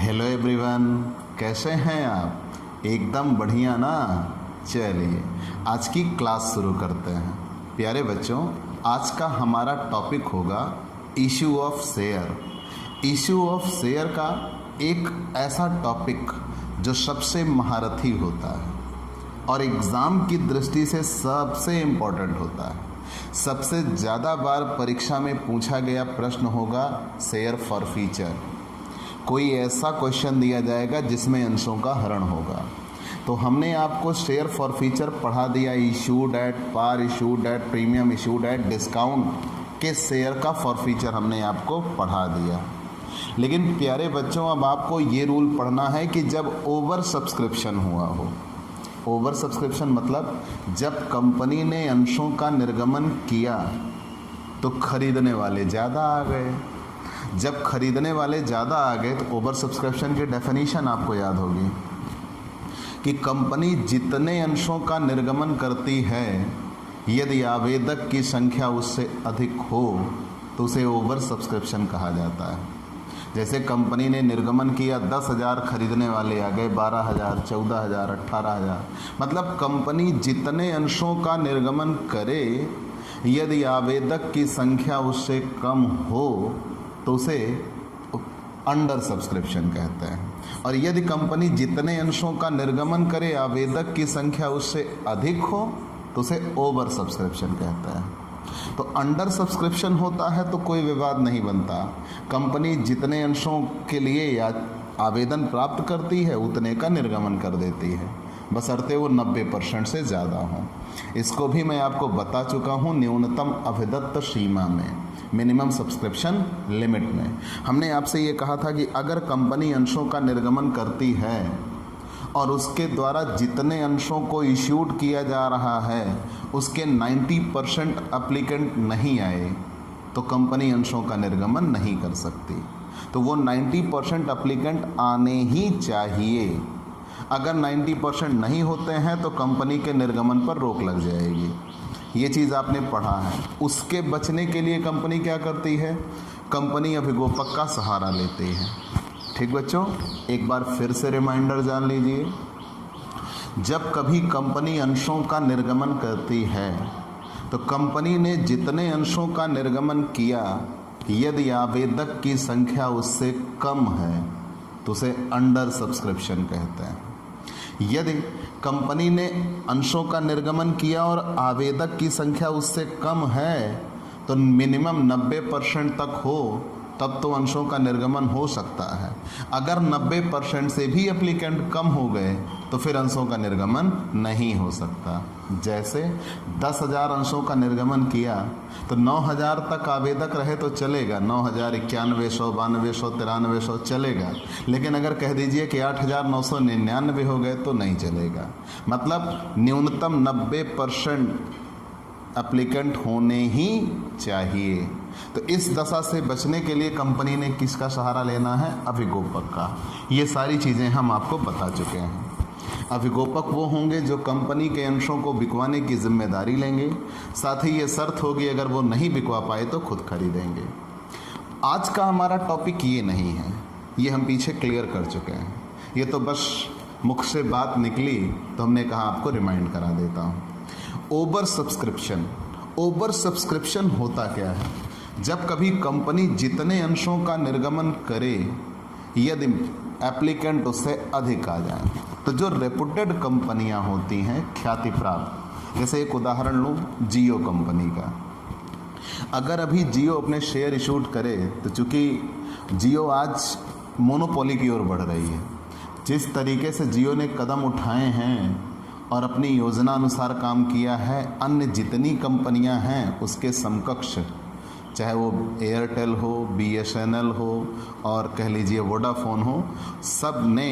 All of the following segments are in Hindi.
हेलो एवरीवन, कैसे हैं आप? एकदम बढ़िया ना। चलिए आज की क्लास शुरू करते हैं। प्यारे बच्चों, आज का हमारा टॉपिक होगा issue of share. Issue of share का एक ऐसा टॉपिक जो सबसे महारथी होता है और एग्ज़ाम की दृष्टि से सबसे इम्पोर्टेंट होता है। सबसे ज़्यादा बार परीक्षा में पूछा गया प्रश्न होगा शेयर फॉर फ्यूचर। कोई ऐसा क्वेश्चन दिया जाएगा जिसमें अंशों का हरण होगा। तो हमने आपको शेयर फॉर फ्यूचर पढ़ा दिया, issued at par, issued at premium, issued at discount के शेयर का फॉर फ्यूचर हमने आपको पढ़ा दिया। लेकिन प्यारे बच्चों, अब आपको ये रूल पढ़ना है कि जब ओवर सब्सक्रिप्शन हुआ हो। ओवर सब्सक्रिप्शन मतलब जब कंपनी ने अंशों का निर्गमन किया तो खरीदने वाले ज़्यादा आ गए। जब खरीदने वाले ज़्यादा आ गए तो ओवर सब्सक्रिप्शन की डेफिनेशन आपको याद होगी कि कंपनी जितने अंशों का निर्गमन करती है, यदि आवेदक की संख्या उससे अधिक हो तो उसे ओवर सब्सक्रिप्शन कहा जाता है। जैसे कंपनी ने निर्गमन किया 10,000, खरीदने वाले आ गए 12,000, 14,000, 18,000। मतलब कंपनी जितने अंशों का निर्गमन करे, यदि आवेदक की संख्या उससे कम हो तो उसे अंडर सब्सक्रिप्शन कहते हैं। और यदि कंपनी जितने अंशों का निर्गमन करे, आवेदक की संख्या उससे अधिक हो तो उसे ओवर सब्सक्रिप्शन कहते हैं। तो अंडर सब्सक्रिप्शन होता है तो कोई विवाद नहीं बनता। कंपनी जितने अंशों के लिए या आवेदन प्राप्त करती है उतने का निर्गमन कर देती है, बशर्ते वो 90% से ज़्यादा हों। इसको भी मैं आपको बता चुका हूँ न्यूनतम अभिदत्त सीमा में, मिनिमम सब्सक्रिप्शन लिमिट में। हमने आपसे ये कहा था कि अगर कंपनी अंशों का निर्गमन करती है और उसके द्वारा जितने अंशों को इश्यूड किया जा रहा है उसके 90% एप्लीकेंट नहीं आए तो कंपनी अंशों का निर्गमन नहीं कर सकती। तो वो 90% एप्लीकेंट आने ही चाहिए। अगर 90% नहीं होते हैं तो कंपनी के निर्गमन पर रोक लग जाएगी। ये चीज़ आपने पढ़ा है। उसके बचने के लिए कंपनी क्या करती है? कंपनी अभिगोपक का सहारा लेती है। ठीक बच्चों, एक बार फिर से रिमाइंडर जान लीजिए। जब कभी कंपनी अंशों का निर्गमन करती है तो कंपनी ने जितने अंशों का निर्गमन किया, यदि आवेदक की संख्या उससे कम है तो उसे अंडर सब्सक्रिप्शन कहते हैं। यदि कंपनी ने अंशों का निर्गमन किया और आवेदक की संख्या उससे कम है तो मिनिमम 90% तक हो तब तो अंशों का निर्गमन हो सकता है। अगर 90% से भी एप्लीकेंट कम हो गए तो फिर अंशों का निर्गमन नहीं हो सकता। जैसे 10,000 अंशों का निर्गमन किया तो 9,000 तक आवेदक रहे तो चलेगा, 9,000, 9100, 9200, 9300 चलेगा। लेकिन अगर कह दीजिए कि 8,999 हो गए तो नहीं चलेगा। मतलब न्यूनतम 90% एप्लीकेंट होने ही चाहिए। तो इस दशा से बचने के लिए कंपनी ने किसका सहारा लेना है? अभिगोपक का। ये सारी चीज़ें हम आपको बता चुके हैं। अभिगोपक वो होंगे जो कंपनी के अंशों को बिकवाने की जिम्मेदारी लेंगे। साथ ही ये शर्त होगी अगर वो नहीं बिकवा पाए तो खुद खरीदेंगे। आज का हमारा टॉपिक ये नहीं है, ये हम पीछे क्लियर कर चुके हैं। ये तो बस मुख से बात निकली तो हमने कहा आपको रिमाइंड करा देता हूँ। Over subscription. ओवर सब्सक्रिप्शन होता क्या है? जब कभी कंपनी जितने अंशों का निर्गमन करे, यदि एप्लीकेंट उससे अधिक आ जाए, तो जो रेपुटेड कंपनियां होती हैं, ख्याति प्राप्त, जैसे एक उदाहरण लूँ जियो कंपनी का। अगर अभी जियो अपने शेयर इशूड करे तो चूँकि जियो आज मोनोपोली की ओर बढ़ रही है, जिस तरीके से जियो ने कदम उठाए हैं और अपनी योजना अनुसार काम किया है, अन्य जितनी कंपनियां हैं उसके समकक्ष, चाहे वो एयरटेल हो, BSNL हो और कह लीजिए वोडाफोन हो, सब ने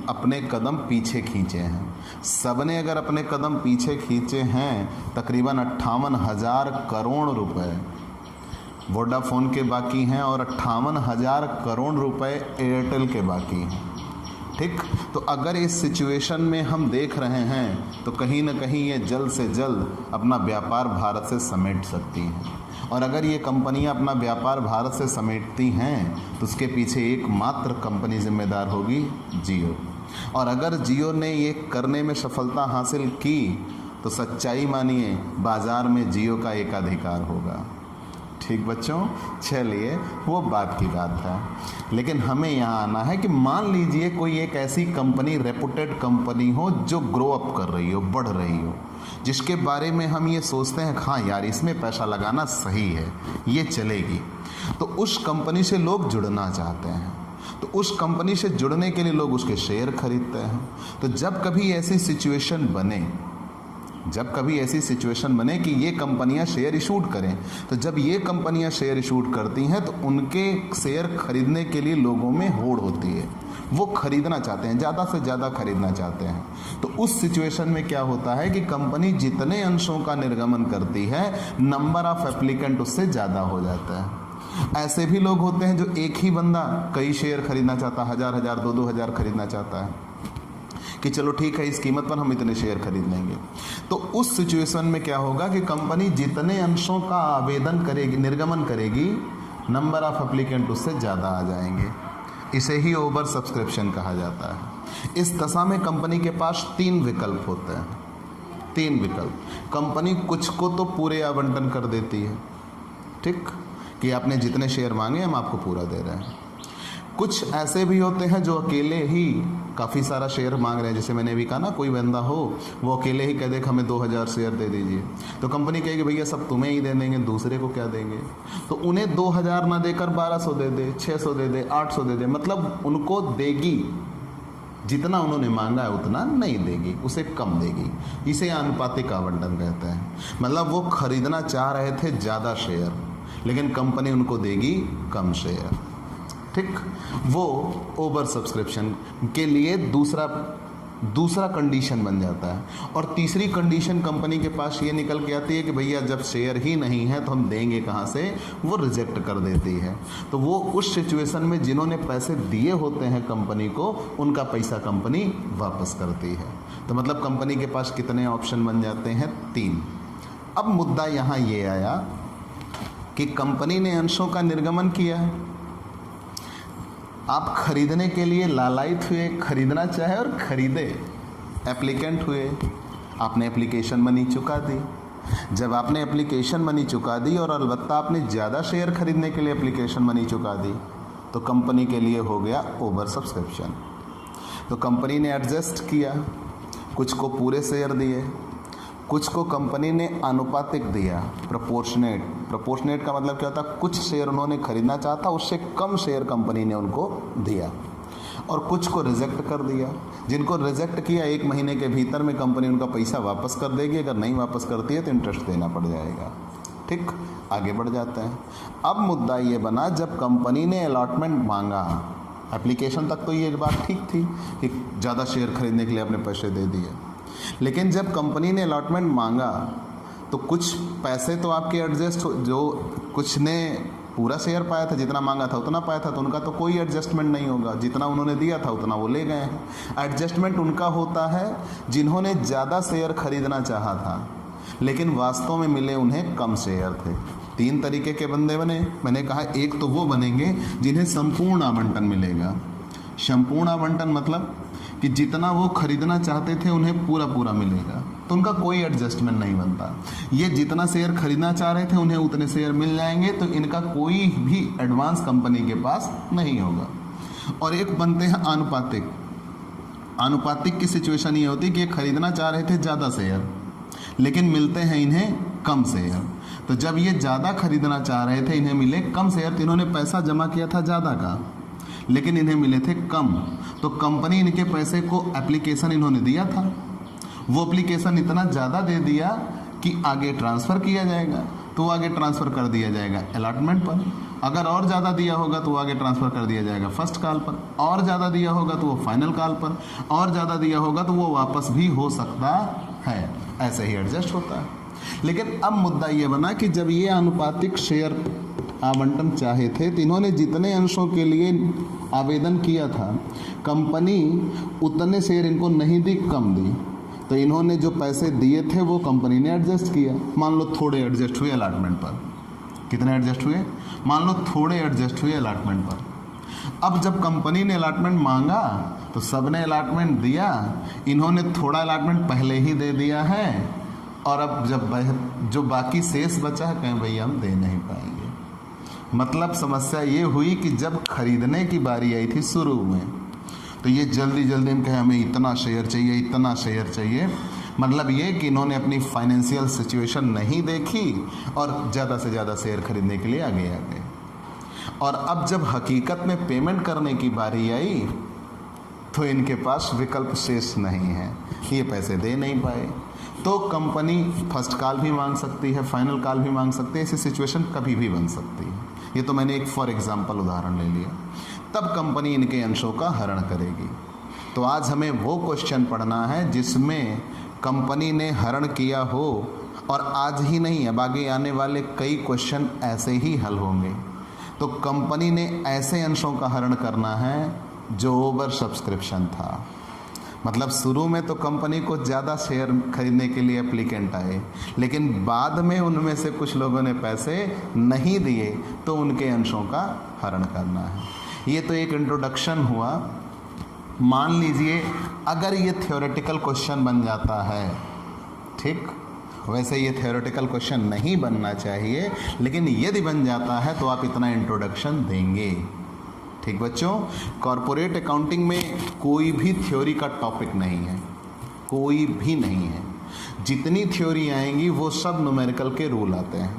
अपने कदम पीछे खींचे हैं। सब ने अगर अपने कदम पीछे खींचे हैं, तकरीबन 58,000 करोड़ रुपए वोडाफोन के बाकी हैं और 58,000 करोड़ रुपए एयरटेल के बाकी हैं। ठीक, तो अगर इस सिचुएशन में हम देख रहे हैं तो कहीं ना कहीं ये जल्द से जल्द अपना व्यापार भारत से समेट सकती हैं। और अगर ये कंपनियां अपना व्यापार भारत से समेटती हैं तो उसके पीछे एकमात्र कंपनी जिम्मेदार होगी, जियो। और अगर जियो ने ये करने में सफलता हासिल की तो सच्चाई मानिए बाज़ार में जियो का एकाधिकार होगा। ठीक बच्चों, चलिए वो बात की बात है। लेकिन हमें यहाँ आना है कि मान लीजिए कोई एक ऐसी कंपनी, रेपुटेड कंपनी हो जो ग्रो अप कर रही हो, बढ़ रही हो, जिसके बारे में हम ये सोचते हैं हाँ यार इसमें पैसा लगाना सही है, ये चलेगी, तो उस कंपनी से लोग जुड़ना चाहते हैं। तो उस कंपनी से जुड़ने के लिए लोग उसके शेयर खरीदते हैं। तो जब कभी ऐसी सिचुएशन बने कि ये कंपनियां शेयर इशूड करें, तो जब ये कंपनियां शेयर इशूड करती हैं तो उनके शेयर खरीदने के लिए लोगों में होड़ होती है, वो खरीदना चाहते हैं, ज़्यादा से ज़्यादा खरीदना चाहते हैं। तो उस सिचुएशन में क्या होता है कि कंपनी जितने अंशों का निर्गमन करती है, नंबर ऑफ एप्लीकेंट उससे ज़्यादा हो जाता है। ऐसे भी लोग होते हैं जो एक ही बंदा कई शेयर खरीदना चाहता है, 1000 2 हज़ार खरीदना चाहता है कि चलो ठीक है इस कीमत पर हम इतने शेयर खरीद लेंगे। तो उस सिचुएशन में क्या होगा कि कंपनी जितने अंशों का आवेदन करेगी, निर्गमन करेगी, नंबर ऑफ एप्लीकेंट उससे ज़्यादा आ जाएंगे। इसे ही ओवर सब्सक्रिप्शन कहा जाता है। इस दशा में कंपनी के पास 3 विकल्प होते हैं। 3 विकल्प। कंपनी कुछ को तो पूरे आवंटन कर देती है, ठीक, कि आपने जितने शेयर मांगे हम आपको पूरा दे रहे हैं। कुछ ऐसे भी होते हैं जो अकेले ही काफ़ी सारा शेयर मांग रहे हैं। जैसे मैंने भी कहा ना, कोई बंदा हो वो अकेले ही कह दे कि हमें 2000 शेयर दे दीजिए, तो कंपनी कहेगी भैया सब तुम्हें ही दे देंगे, दूसरे को क्या देंगे। तो उन्हें 2000 ना देकर 1200 दे दे, 600 दे दे, 800 दे दे, मतलब उनको देगी, जितना उन्होंने मांगा है उतना नहीं देगी, उसे कम देगी। इसे आनुपातिक आवंटन कहते हैं। मतलब वो खरीदना चाह रहे थे ज़्यादा शेयर, लेकिन कंपनी उनको देगी कम शेयर, ठीक। वो ओवर सब्सक्रिप्शन के लिए दूसरा कंडीशन बन जाता है। और तीसरी कंडीशन कंपनी के पास ये निकल के आती है कि भैया जब शेयर ही नहीं है तो हम देंगे कहाँ से, वो रिजेक्ट कर देती है। तो वो उस सिचुएशन में जिन्होंने पैसे दिए होते हैं कंपनी को, उनका पैसा कंपनी वापस करती है। तो मतलब कंपनी के पास कितने ऑप्शन बन जाते हैं, 3। अब मुद्दा यहाँ ये आया कि कंपनी ने अंशों का निर्गमन किया है, आप खरीदने के लिए लालायित हुए, खरीदना चाहे और खरीदे, एप्लीकेंट हुए, आपने एप्लीकेशन मनी चुका दी। जब आपने एप्लीकेशन मनी चुका दी और अलबत्ता आपने ज़्यादा शेयर खरीदने के लिए एप्लीकेशन मनी चुका दी, तो कंपनी के लिए हो गया ओवर सब्सक्रिप्शन। तो कंपनी ने एडजस्ट किया, कुछ को पूरे शेयर दिए, कुछ को कंपनी ने आनुपातिक दिया, प्रोपोर्शनेट का मतलब क्या होता है, कुछ शेयर उन्होंने खरीदना चाहता, उससे कम शेयर कंपनी ने उनको दिया, और कुछ को रिजेक्ट कर दिया। जिनको रिजेक्ट किया 1 महीने के भीतर में कंपनी उनका पैसा वापस कर देगी, अगर नहीं वापस करती है तो इंटरेस्ट देना पड़ जाएगा, ठीक। आगे बढ़ जाते हैं। अब मुद्दा ये बना, जब कंपनी ने अलॉटमेंट मांगा, एप्लीकेशन तक तो ये बात ठीक थी कि ज़्यादा शेयर खरीदने के लिए आपने पैसे दे दिए, लेकिन जब कंपनी ने अलॉटमेंट मांगा तो कुछ पैसे तो आपके एडजस्ट, जो कुछ ने पूरा शेयर पाया था, जितना मांगा था उतना पाया था, तो उनका तो कोई एडजस्टमेंट नहीं होगा, जितना उन्होंने दिया था उतना वो ले गए हैं। एडजस्टमेंट उनका होता है जिन्होंने ज़्यादा शेयर खरीदना चाहा था, लेकिन वास्तव में मिले उन्हें कम शेयर थे। 3 तरीके के बंदे बने। मैंने कहा एक तो वो बनेंगे जिन्हें संपूर्ण आवंटन मिलेगा। संपूर्ण आवंटन मतलब कि जितना वो खरीदना चाहते थे उन्हें पूरा मिलेगा, तो उनका कोई एडजस्टमेंट नहीं बनता। ये जितना शेयर खरीदना चाह रहे थे उन्हें उतने शेयर मिल जाएंगे, तो इनका कोई भी एडवांस कंपनी के पास नहीं होगा। और एक बनते हैं आनुपातिक। आनुपातिक की सिचुएशन ये होती है कि ये खरीदना चाह रहे थे ज़्यादा शेयर, लेकिन मिलते हैं इन्हें कम शेयर। तो जब ये ज़्यादा खरीदना चाह रहे थे, इन्हें मिले कम शेयर, तो इन्होंने पैसा जमा किया था ज़्यादा का, लेकिन इन्हें मिले थे कम। तो कंपनी इनके पैसे को, एप्लीकेशन इन्होंने दिया था, वो एप्लीकेशन इतना ज़्यादा दे दिया कि आगे ट्रांसफ़र किया जाएगा, तो वो आगे ट्रांसफ़र कर दिया जाएगा अलॉटमेंट पर। अगर और ज़्यादा दिया होगा तो वो आगे ट्रांसफ़र कर दिया जाएगा फर्स्ट कॉल पर, और ज़्यादा दिया होगा तो वो फाइनल कॉल पर, और ज़्यादा दिया होगा तो वो वापस भी हो सकता है। ऐसे ही एडजस्ट होता है। लेकिन अब मुद्दा ये बना कि जब ये आनुपातिक शेयर आवंटन चाहे थे, तो इन्होंने जितने अंशों के लिए आवेदन किया था, कंपनी उतने शेयर इनको नहीं दी, कम दी। तो इन्होंने जो पैसे दिए थे वो कंपनी ने एडजस्ट किया। मान लो थोड़े एडजस्ट हुए अलॉटमेंट पर, कितने एडजस्ट हुए? मान लो थोड़े एडजस्ट हुए अलॉटमेंट पर। अब जब कंपनी ने अलॉटमेंट मांगा तो सब ने अलॉटमेंट दिया, इन्होंने थोड़ा अलॉटमेंट पहले ही दे दिया है, और अब जब जो बाकी शेष बचा है कहें भैया हम दे नहीं पाएंगे। मतलब समस्या ये हुई कि जब खरीदने की बारी आई थी शुरू में, तो ये जल्दी जल्दी में कहे हमें इतना शेयर चाहिए, इतना शेयर चाहिए। मतलब ये कि इन्होंने अपनी फाइनेंशियल सिचुएशन नहीं देखी और ज़्यादा से ज़्यादा शेयर खरीदने के लिए आगे आ गए। और अब जब हकीकत में पेमेंट करने की बारी आई तो इनके पास विकल्प शेष नहीं है, ये पैसे दे नहीं पाए। तो कंपनी फर्स्ट कॉल भी मांग सकती है, फाइनल कॉल भी मांग सकती है, ऐसी सिचुएशन कभी भी बन सकती है। ये तो मैंने एक फॉर एग्जांपल उदाहरण ले लिया। तब कंपनी इनके अंशों का हरण करेगी। तो आज हमें वो क्वेश्चन पढ़ना है जिसमें कंपनी ने हरण किया हो, और आज ही नहीं अब आगे आने वाले कई क्वेश्चन ऐसे ही हल होंगे। तो कंपनी ने ऐसे अंशों का हरण करना है जो ओवर सब्सक्रिप्शन था। मतलब शुरू में तो कंपनी को ज़्यादा शेयर खरीदने के लिए एप्लीकेंट आए, लेकिन बाद में उनमें से कुछ लोगों ने पैसे नहीं दिए, तो उनके अंशों का हरण करना है। ये तो एक इंट्रोडक्शन हुआ। मान लीजिए अगर ये थ्योरेटिकल क्वेश्चन बन जाता है, ठीक, वैसे ये थ्योरेटिकल क्वेश्चन नहीं बनना चाहिए, लेकिन यदि बन जाता है तो आप इतना इंट्रोडक्शन देंगे। ठीक बच्चों, कॉरपोरेट अकाउंटिंग में कोई भी थ्योरी का टॉपिक नहीं है, कोई भी नहीं है। जितनी थ्योरी आएंगी वो सब न्यूमेरिकल के रूल आते हैं,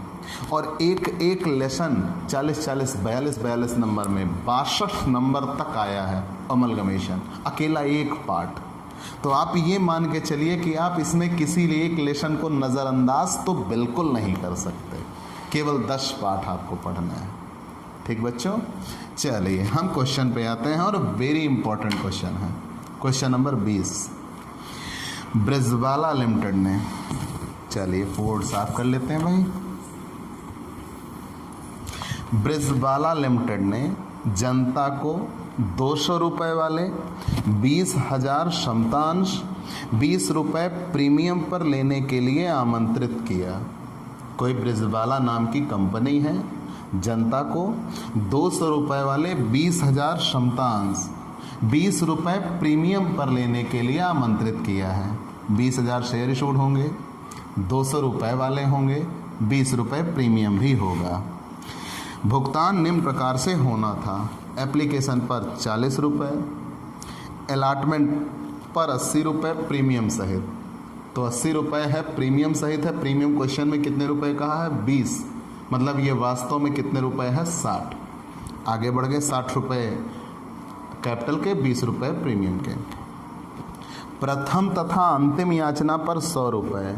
और एक एक लेसन 40-40, 42-42 नंबर में 62 नंबर तक आया है अमलगमेशन, अकेला एक पार्ट। तो आप ये मान के चलिए कि आप इसमें किसी एक लेसन को नज़रअंदाज तो बिल्कुल नहीं कर सकते। केवल 10 पार्ट आपको पढ़ना है। ठीक बच्चों, चलिए हम क्वेश्चन पे आते हैं, और वेरी इंपॉर्टेंट क्वेश्चन है। Question number 20। ब्रिजवाला लिमिटेड ने, चलिए बोर्ड साफ कर लेते हैं भाई। ब्रिजवाला लिमिटेड ने जनता को 200 रुपये वाले 20,000 क्षमतांश 20 रुपये प्रीमियम पर लेने के लिए आमंत्रित किया। कोई ब्रिजवाला नाम की कंपनी है, जनता को 200 रुपये वाले 20,000 क्षमतांश 20 रुपये प्रीमियम पर लेने के लिए आमंत्रित किया है। 20,000 शेयर इशूड होंगे, 200 रुपये वाले होंगे, 20 रुपये प्रीमियम भी होगा। भुगतान निम्न प्रकार से होना था। एप्लीकेशन पर 40 रुपये, अलॉटमेंट पर 80 रुपये प्रीमियम सहित। तो 80 रुपये है प्रीमियम सहित है। प्रीमियम क्वेश्चन में कितने रुपए कहा है? 20, मतलब ये वास्तव में कितने रुपए है? 60। आगे बढ़ गए, 60 रुपये कैपिटल के, 20 रुपये प्रीमियम के। प्रथम तथा अंतिम याचना पर 100 रुपये,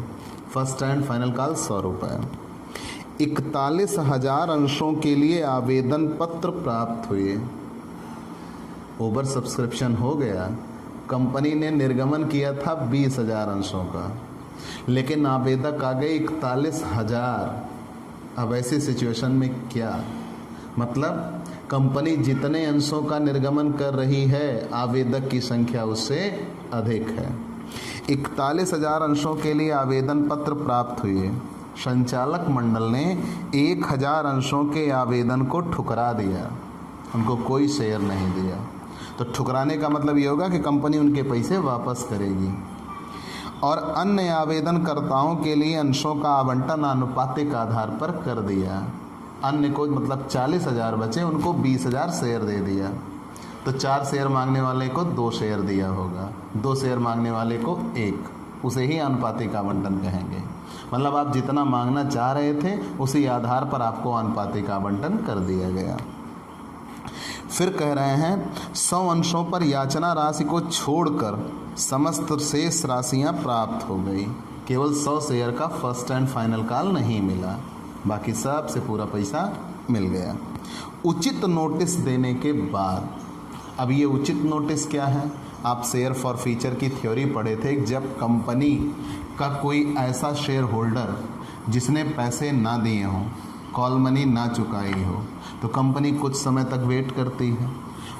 फर्स्ट एंड फाइनल कॉल 100 रुपये। 41,000 अंशों के लिए आवेदन पत्र प्राप्त हुए। ओवर सब्सक्रिप्शन हो गया। कंपनी ने निर्गमन किया था 20,000 अंशों का, लेकिन आवेदक आ गए 41,000। अब ऐसी सिचुएशन में क्या मतलब, कंपनी जितने अंशों का निर्गमन कर रही है, आवेदक की संख्या उससे अधिक है। 41,000 अंशों के लिए आवेदन पत्र प्राप्त हुए। संचालक मंडल ने 1,000 अंशों के आवेदन को ठुकरा दिया, उनको कोई शेयर नहीं दिया। तो ठुकराने का मतलब ये होगा कि कंपनी उनके पैसे वापस करेगी। और अन्य आवेदनकर्ताओं के लिए अंशों का आवंटन आनुपातिक आधार पर कर दिया। अन्य को मतलब 40,000 बचे, उनको 20,000 शेयर दे दिया। तो 4 शेयर मांगने वाले को 2 शेयर दिया होगा, 2 शेयर मांगने वाले को 1, उसे ही आनुपातिक आवंटन कहेंगे। मतलब आप जितना मांगना चाह रहे थे उसी आधार पर आपको आनुपातिक आवंटन कर दिया गया। फिर कह रहे हैं 100 अंशों पर याचना राशि को छोड़कर समस्त शेष राशियां प्राप्त हो गई। केवल 100 शेयर का फर्स्ट एंड फाइनल कॉल नहीं मिला, बाकी सब से पूरा पैसा मिल गया। उचित नोटिस देने के बाद, अब ये उचित नोटिस क्या है? आप शेयर फॉर फीचर की थ्योरी पढ़े थे। जब कंपनी का कोई ऐसा शेयर होल्डर जिसने पैसे ना दिए हों, कॉल मनी ना चुकाई हो, तो कंपनी कुछ समय तक वेट करती है।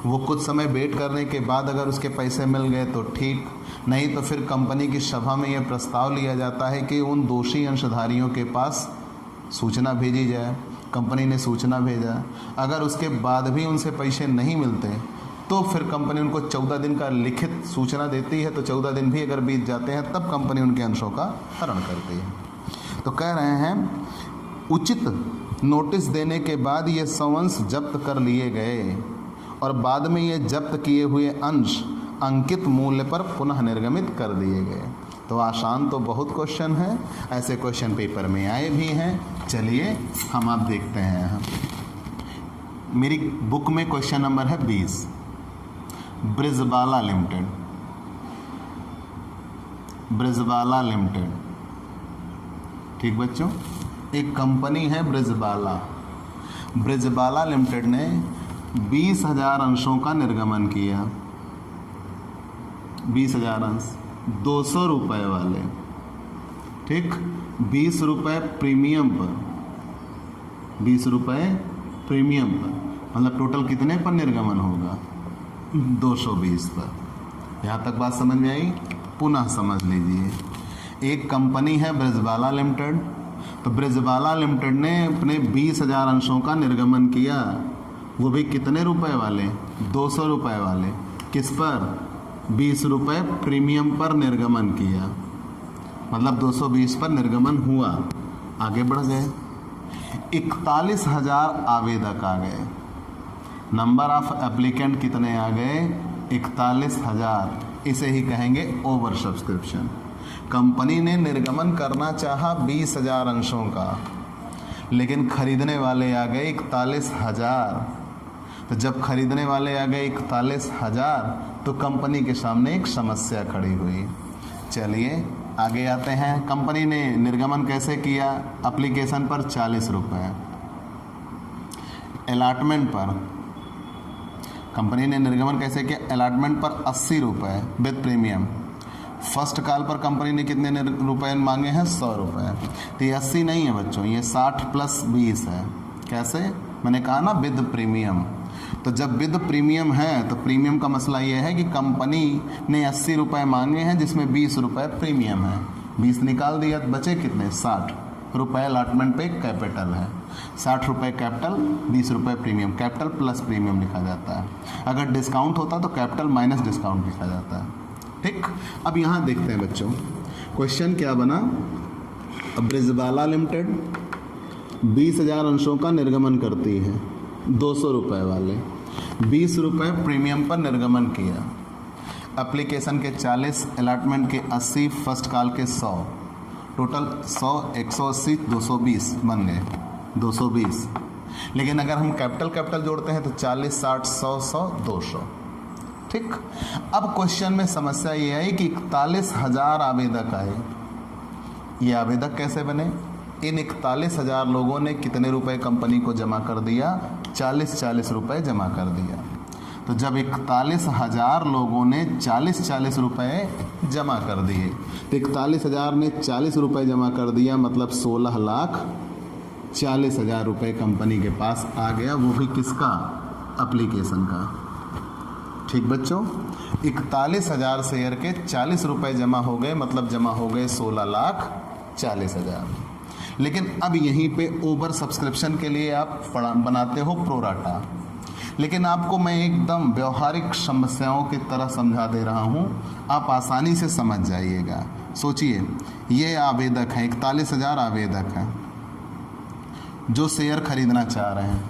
वो कुछ समय वेट करने के बाद अगर उसके पैसे मिल गए तो ठीक, नहीं तो फिर कंपनी की सभा में यह प्रस्ताव लिया जाता है कि उन दोषी अंशधारियों के पास सूचना भेजी जाए कंपनी ने सूचना भेजा, अगर उसके बाद भी उनसे पैसे नहीं मिलते तो फिर कंपनी उनको 14 दिन का लिखित सूचना देती है, तो 14 दिन भी अगर बीत जाते हैं तब कंपनी उनके अंशों का हरण करती है। तो कह रहे हैं उचित नोटिस देने के बाद ये स्वंश जब्त कर लिए गए और बाद में ये जब्त किए हुए अंश अंकित मूल्य पर पुनः निर्गमित कर दिए गए। तो आसान तो बहुत क्वेश्चन है, ऐसे क्वेश्चन पेपर में आए भी हैं। चलिए हम आप देखते हैं। मेरी बुक में क्वेश्चन नंबर है 20। ब्रिजबाला लिमिटेड, ब्रिजबाला लिमिटेड, ठीक बच्चों, एक कंपनी है ब्रिजबाला। ब्रिजबाला लिमिटेड ने 20,000 अंशों का निर्गमन किया। 20,000 अंश 200 रुपये वाले, ठीक, 20 रुपये प्रीमियम पर, 20 रुपये प्रीमियम पर, मतलब टोटल कितने पर निर्गमन होगा? 220 पर। यहाँ तक बात समझ में आई? पुनः समझ लीजिए। एक कंपनी है ब्रिजबाला लिमिटेड, तो ब्रिजबाला लिमिटेड ने अपने 20,000 अंशों का निर्गमन किया, वो भी कितने रुपए वाले? 200 रुपये वाले। किस पर? 20 रुपये प्रीमियम पर निर्गमन किया, मतलब 220 पर निर्गमन हुआ। आगे बढ़ गए, 41,000 आवेदक आ गए। नंबर ऑफ एप्लीकेंट कितने आ गए? 41,000। इसे ही कहेंगे ओवर सब्सक्रिप्शन। कंपनी ने निर्गमन करना चाहा 20,000 अंशों का, लेकिन खरीदने वाले आ गए 41,000। तो जब खरीदने वाले आ गए 41,000 तो कंपनी के सामने एक समस्या खड़ी हुई। चलिए आगे आते हैं। कंपनी ने निर्गमन कैसे किया? एप्लीकेशन पर 40 रुपये, अलॉटमेंट पर कंपनी ने निर्गमन कैसे किया? अलॉटमेंट पर 80 रुपये विद प्रीमियम। फर्स्ट कॉल पर कंपनी ने कितने रुपए मांगे हैं? 100 रुपये। तो ये 80 नहीं है बच्चों, ये 60 + 20 है। कैसे? मैंने कहा ना विद प्रीमियम। तो जब विद प्रीमियम है तो प्रीमियम का मसला ये है कि कंपनी ने 80 रुपये मांगे हैं, जिसमें 20 रुपये प्रीमियम है। 20 निकाल दिया तो बचे कितने? 60 रुपये। अलॉटमेंट पे कैपिटल है, 60 रुपये कैपिटल, 20 रुपये प्रीमियम। कैपिटल प्लस प्रीमियम लिखा जाता है। अगर डिस्काउंट होता तो कैपिटल माइनस डिस्काउंट लिखा जाता है, ठीक। अब यहाँ देखते हैं बच्चों, क्वेश्चन क्या बना? ब्रिजबाला लिमिटेड 20,000 अंशों का निर्गमन करती है, 200 रुपये वाले, 20 रुपये प्रीमियम पर निर्गमन किया। एप्लीकेशन के 40, अलॉटमेंट के 80, फर्स्ट कॉल के 100, टोटल 100, 180, 220 बन गए, 220। लेकिन अगर हम कैपिटल जोड़ते हैं तो 40, 60, 100, 100, 200, ठीक। अब क्वेश्चन में समस्या ये आई कि 41,000 आवेदक आए। ये आवेदक कैसे बने? इन 41,000 लोगों ने कितने रुपए कंपनी को जमा कर दिया? 40 रुपए जमा कर दिया। तो जब 41,000 लोगों ने 40 रुपए जमा कर दिए, तो 41,000 ने 40 रुपए जमा कर दिया, मतलब 16,40,000 रुपये कंपनी के पास आ गया। वो भी किसका? एप्लीकेशन का, ठीक बच्चों। 41,000 शेयर के 40 रुपये जमा हो गए, मतलब जमा हो गए 16,40,000। लेकिन अब यहीं पे ओवर सब्सक्रिप्शन के लिए आप बनाते हो प्रोराटा, लेकिन आपको मैं एकदम व्यवहारिक समस्याओं की तरह समझा दे रहा हूँ, आप आसानी से समझ जाइएगा। सोचिए, ये आवेदक हैं, 41,000 आवेदक हैं जो शेयर खरीदना चाह रहे हैं,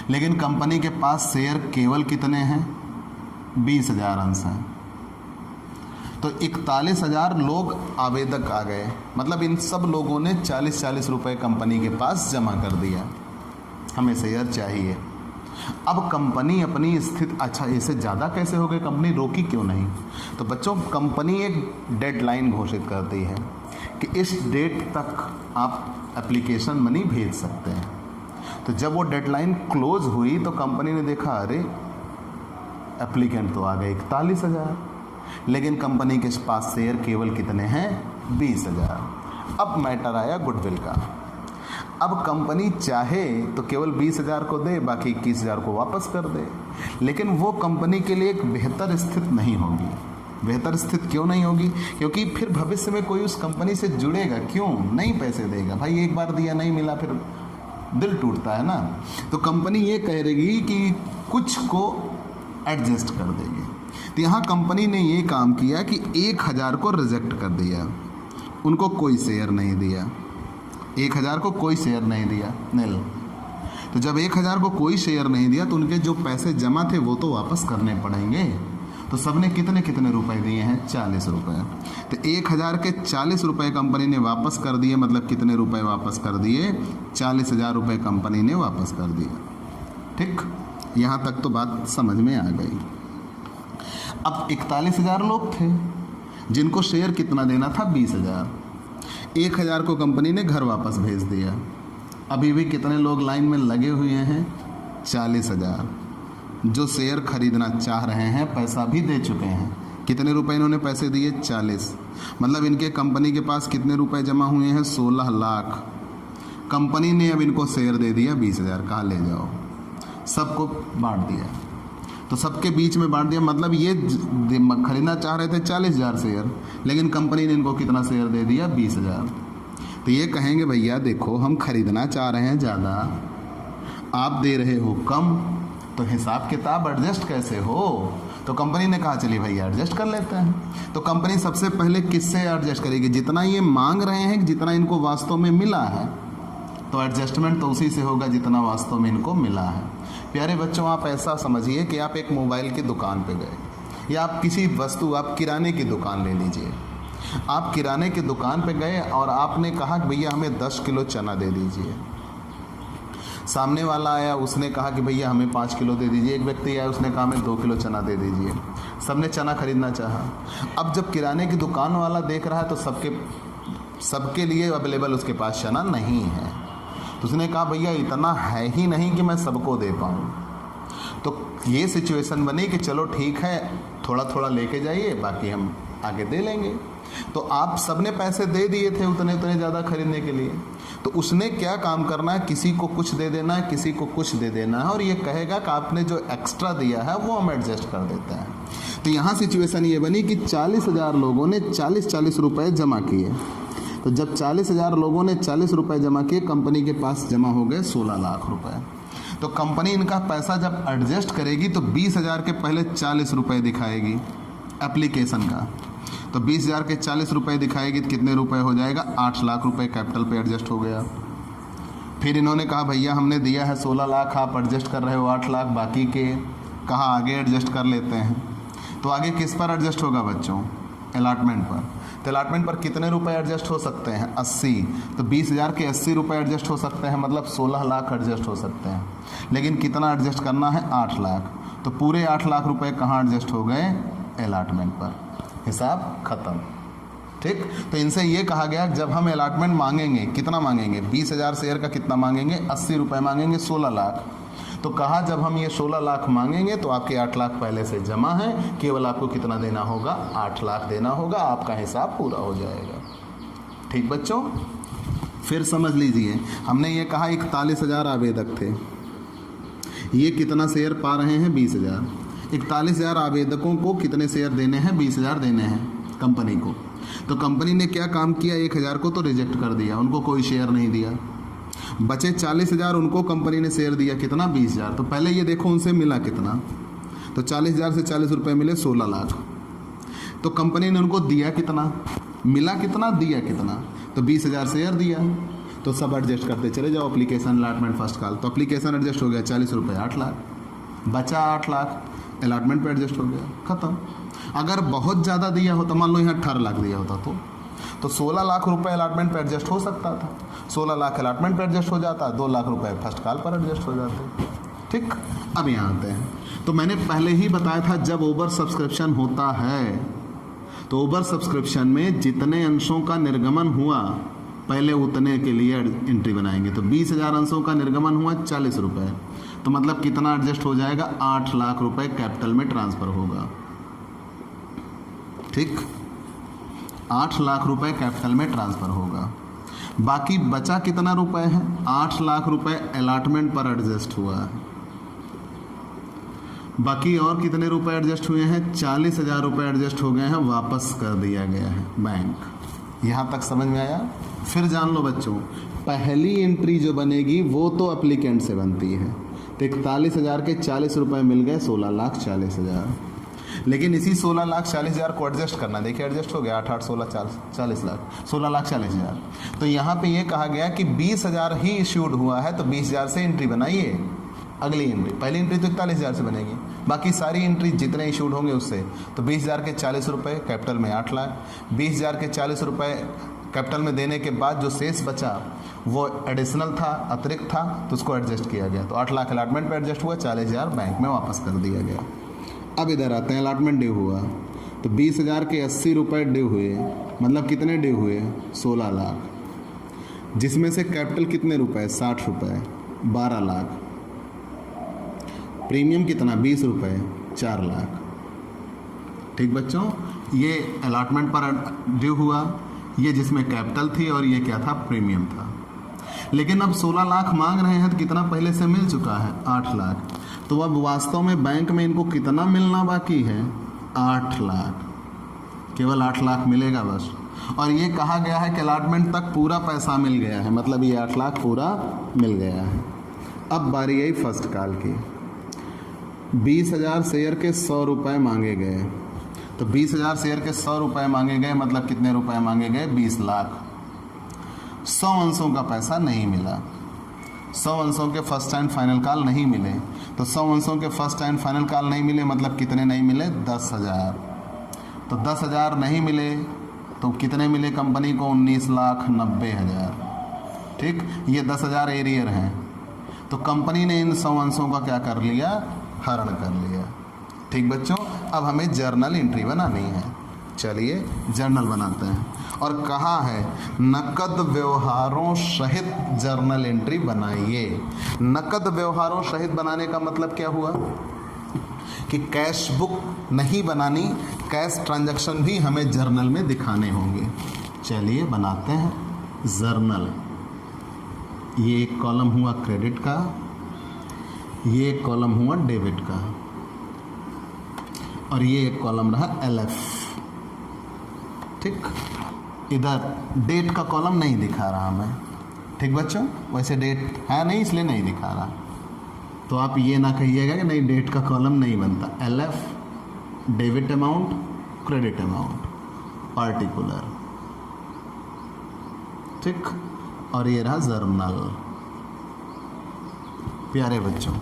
लेकिन कंपनी के पास शेयर केवल कितने हैं? 20,000 अंश हैं। तो 41,000 लोग आवेदक आ गए, मतलब इन सब लोगों ने 40 रुपये कंपनी के पास जमा कर दिया, हमें शेयर चाहिए। अब कंपनी अपनी स्थिति, अच्छा इससे ज़्यादा कैसे हो गए? कंपनी रोकी क्यों नहीं? तो बच्चों, कंपनी एक डेडलाइन घोषित करती है कि इस डेट तक आप एप्लीकेशन मनी भेज सकते हैं। तो जब वो डेडलाइन क्लोज हुई तो कंपनी ने देखा, अरे एप्लीकेंट तो आ गए 41,000, लेकिन कंपनी के पास शेयर केवल कितने हैं? 20,000। अब मैटर आया गुडविल का। अब कंपनी चाहे तो केवल 20,000 को दे, बाकी 21,000 को वापस कर दे, लेकिन वो कंपनी के लिए एक बेहतर स्थिति नहीं होगी। बेहतर स्थिति क्यों नहीं होगी? क्योंकि फिर भविष्य में कोई उस कंपनी से जुड़ेगा क्यों? नहीं पैसे देगा, भाई एक बार दिया नहीं मिला, फिर दिल टूटता है ना। तो कंपनी ये कह रही कि कुछ को एडजस्ट कर देगी। तो यहाँ कंपनी ने ये काम किया कि 1000 को रिजेक्ट कर दिया, उनको कोई शेयर नहीं दिया, 1000 को कोई शेयर नहीं दिया, नील। तो जब 1000 को कोई शेयर नहीं दिया तो उनके जो पैसे जमा थे वो तो वापस करने पड़ेंगे। तो सबने कितने कितने रुपए दिए हैं? 40 रुपये। तो 1000 के 40 रुपये कंपनी ने वापस कर दिए, मतलब कितने रुपए वापस कर दिए? 40,000 रुपये कंपनी ने वापस कर दिए। ठीक, यहाँ तक तो बात समझ में आ गई। अब 41,000 लोग थे जिनको शेयर कितना देना था? 20,000। 1000 को कंपनी ने घर वापस भेज दिया। अभी भी कितने लोग लाइन में लगे हुए हैं? 40,000 जो शेयर खरीदना चाह रहे हैं, पैसा भी दे चुके हैं। कितने रुपए इन्होंने पैसे दिए? 40। मतलब इनके कंपनी के पास कितने रुपए जमा हुए हैं? 16 लाख। कंपनी ने अब इनको शेयर दे दिया 20,000, कहा ले जाओ, सबको बांट दिया। तो सबके बीच में बांट दिया, मतलब ये खरीदना चाह रहे थे 40,000 शेयर, लेकिन कंपनी ने इनको कितना शेयर दे दिया? 20,000। तो ये कहेंगे भैया देखो हम खरीदना चाह रहे हैं ज़्यादा, आप दे रहे हो कम, तो हिसाब किताब एडजस्ट कैसे हो? तो कंपनी ने कहा चलिए भैया एडजस्ट कर लेते हैं। तो कंपनी सबसे पहले किससे एडजस्ट करेगी? जितना ये मांग रहे हैं, जितना इनको वास्तव में मिला है, तो एडजस्टमेंट तो उसी से होगा जितना वास्तव में इनको मिला है। प्यारे बच्चों, आप ऐसा समझिए कि आप एक मोबाइल की दुकान पे गए, या आप किसी वस्तु, आप किराने की दुकान ले लीजिए, आप किराने की दुकान पे गए और आपने कहा कि भैया हमें 10 किलो चना दे दीजिए। सामने वाला आया, उसने कहा कि भैया हमें 5 किलो दे दीजिए। एक व्यक्ति आया, उसने कहा हमें 2 किलो चना दे दीजिए। सबने चना खरीदना चाहा। अब जब किराने की दुकान वाला देख रहा है तो सबके लिए अवेलेबल उसके पास चना नहीं है, तो उसने कहा भैया इतना है ही नहीं कि मैं सबको दे पाऊँ। तो ये सिचुएशन बनी कि चलो ठीक है, थोड़ा थोड़ा लेके जाइए, बाकी हम आगे दे लेंगे। तो आप सबने पैसे दे दिए थे उतने ज़्यादा खरीदने के लिए, तो उसने क्या काम करना है? किसी को कुछ दे देना है, किसी को कुछ दे देना है, और ये कहेगा कि आपने जो एक्स्ट्रा दिया है वो हम एडजस्ट कर देते हैं। तो यहाँ सिचुएशन ये बनी कि 40,000 लोगों ने 40 रुपये जमा किए। तो जब 40,000 लोगों ने 40 रुपये जमा किए, कंपनी के पास जमा हो गए 16 लाख रुपए। तो कंपनी इनका पैसा जब एडजस्ट करेगी तो 20,000 के पहले 40 रुपये दिखाएगी एप्लीकेशन का। तो 20,000 के 40 रुपये दिखाएगी तो कितने रुपए हो जाएगा? 8 लाख रुपए कैपिटल पे एडजस्ट हो गया। फिर इन्होंने कहा भैया हमने दिया है 16 लाख, आप एडजस्ट कर रहे हो 8 लाख, बाकी के कहा आगे एडजस्ट कर लेते हैं। तो आगे किस पर एडजस्ट होगा बच्चों? अलॉटमेंट पर। तो अलॉटमेंट पर कितने रुपए एडजस्ट हो सकते हैं? 80। तो 20,000 के 80 रुपये एडजस्ट हो सकते हैं, मतलब 16 लाख एडजस्ट हो सकते हैं। लेकिन कितना एडजस्ट करना है? 8 लाख। तो पूरे 8 लाख रुपए कहाँ एडजस्ट हो गए? अलॉटमेंट पर। हिसाब ख़त्म। ठीक, तो इनसे ये कहा गया जब हम अलॉटमेंट मांगेंगे, कितना मांगेंगे? 20,000 शेयर का कितना मांगेंगे? 80 रुपये मांगेंगे, 16 लाख। तो कहा जब हम ये 16 लाख मांगेंगे तो आपके 8 लाख पहले से जमा है, केवल आपको कितना देना होगा? 8 लाख देना होगा, आपका हिसाब पूरा हो जाएगा। ठीक बच्चों, फिर समझ लीजिए, हमने ये कहा 41,000 आवेदक थे, ये कितना शेयर पा रहे हैं? 20,000। 41,000 आवेदकों को कितने शेयर देने हैं? 20,000 देने हैं कंपनी को। तो कंपनी ने क्या काम किया? 1,000 को तो रिजेक्ट कर दिया, उनको कोई शेयर नहीं दिया। बचे 40,000, उनको कंपनी ने शेयर दिया, कितना? 20,000। तो पहले ये देखो उनसे मिला कितना? तो 40,000 से 40 रुपये मिले 16 लाख। तो कंपनी ने उनको दिया कितना? मिला कितना? दिया कितना? तो 20,000 शेयर दिया। तो सब एडजस्ट करते चले जाओ, एप्लीकेशन अलॉटमेंट फर्स्ट कॉल। तो एप्लीकेशन एडजस्ट हो गया 40 रुपये, 8 लाख बचा। 8 लाख अलॉटमेंट पे एडजस्ट हो गया, ख़त्म। अगर बहुत ज़्यादा दिया होता, मान लो यहाँ 18 लाख दिया होता, तो 16 लाख रुपए अलॉटमेंट पे एडजस्ट हो सकता था। 16 लाख अलॉटमेंट पे एडजस्ट हो जाता, 2 लाख रुपए फर्स्ट कॉल पर एडजस्ट हो जाते। ठीक, अब यहाँ आते हैं। तो मैंने पहले ही बताया था जब ओवर सब्सक्रिप्शन होता है तो ओवर सब्सक्रिप्शन में जितने अंशों का निर्गमन हुआ पहले उतने के लिए एंट्री बनाएंगे। तो 20,000 अंशों का निर्गमन हुआ 40 रुपये, तो मतलब कितना एडजस्ट हो जाएगा? 8 लाख रुपए कैपिटल में ट्रांसफ़र होगा। ठीक, 8 लाख रुपए कैपिटल में ट्रांसफ़र होगा। बाकी बचा कितना रुपए है? 8 लाख रुपए अलॉटमेंट पर एडजस्ट हुआ है। बाकी और कितने रुपए एडजस्ट हुए हैं? 40,000 रुपये एडजस्ट हो गए हैं, वापस कर दिया गया है बैंक। यहाँ तक समझ में आया? फिर जान लो बच्चों, पहली एंट्री जो बनेगी वो तो एप्लीकेंट से बनती है। तो 41,000 के 40 रुपये मिल गए, 16,40,000। लेकिन इसी 16,40,000 को एडजस्ट करना, देखिए एडजस्ट हो गया, 8 8 16 40 लाख, 16,40,000। तो यहाँ पे ये कहा गया कि 20,000 ही इश्यूड हुआ है, तो 20,000 से एंट्री बनाइए। अगली एंट्री, पहली एंट्री तो 41,000 से बनेगी, बाकी सारी एंट्री जितने इशूड होंगे उससे। तो 20,000 के 40 रुपये, कैपिटल में 8 लाख। 20,000 के 40 रुपये कैपिटल में देने के बाद जो शेष बचा वो एडिशनल था, अतिरिक्त था, तो उसको एडजस्ट किया गया। तो 8 लाख अलॉटमेंट पे एडजस्ट हुआ, 40,000 बैंक में वापस कर दिया गया। अब इधर आते हैं, अलॉटमेंट ड्यू हुआ तो 20,000 के 80 रुपये ड्यू हुए, मतलब कितने ड्यू हुए, 16 लाख। जिसमें से कैपिटल कितने रुपए, 60 रुपये, 12 लाख। प्रीमियम कितना, 20 रुपये, 4 लाख। ठीक बच्चों, ये अलॉटमेंट पर ड्यू हुआ, ये जिसमें कैपिटल थी और ये क्या था, प्रीमियम था। लेकिन अब 16 लाख मांग रहे हैं तो कितना पहले से मिल चुका है, 8 लाख। तो अब वास्तव में बैंक में इनको कितना मिलना बाकी है, 8 लाख। केवल 8 लाख मिलेगा बस। और ये कहा गया है कि अलॉटमेंट तक पूरा पैसा मिल गया है, मतलब ये 8 लाख पूरा मिल गया है। अब बारी आई फर्स्ट कॉल की। 20,000 शेयर के 100 रुपये मांगे गए। तो 20,000 शेयर के 100 रुपये मांगे गए, मतलब कितने रुपए मांगे गए, 20 लाख। 100 अंशों का पैसा नहीं मिला। 100 अंशों के फर्स्ट एंड फाइनल कॉल नहीं मिले। तो 100 अंशों के फर्स्ट एंड फाइनल कॉल नहीं मिले, मतलब कितने नहीं मिले, 10,000। तो 10,000 नहीं मिले तो कितने मिले कंपनी को, 19,90,000। ठीक, ये 10,000 एरियर हैं। तो कंपनी ने इन 100 अंशों का क्या कर लिया, हरण कर लिया। ठीक बच्चों, अब हमें जर्नल एंट्री बनानी है। चलिए जर्नल बनाते हैं। और कहा है नकद व्यवहारों सहित जर्नल एंट्री बनाइए। नकद व्यवहारों सहित बनाने का मतलब क्या हुआ कि कैश बुक नहीं बनानी, कैश ट्रांजैक्शन भी हमें जर्नल में दिखाने होंगे। चलिए बनाते हैं जर्नल। ये एक कॉलम हुआ क्रेडिट का, ये एक कॉलम हुआ डेबिट का, और ये एक कॉलम रहा LF। ठीक, इधर डेट का कॉलम नहीं दिखा रहा मैं। ठीक बच्चों, वैसे डेट है नहीं इसलिए नहीं दिखा रहा। तो आप ये ना कहिएगा कि नहीं डेट का कॉलम नहीं बनता। LF debit amount, credit amount, particular. ठीक, और ये रहा जर्नल। प्यारे बच्चों,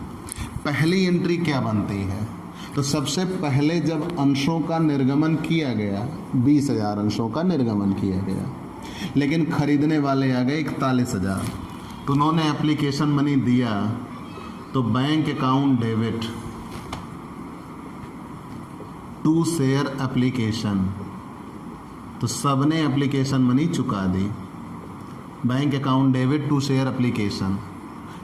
पहली एंट्री क्या बनती है, तो सबसे पहले जब अंशों का निर्गमन किया गया, 20,000 अंशों का निर्गमन किया गया, लेकिन खरीदने वाले आ गए 41,000। तो उन्होंने एप्लीकेशन मनी दिया, तो bank account debit to share application, तो सबने एप्लीकेशन मनी चुका दी। Bank account debit to share application,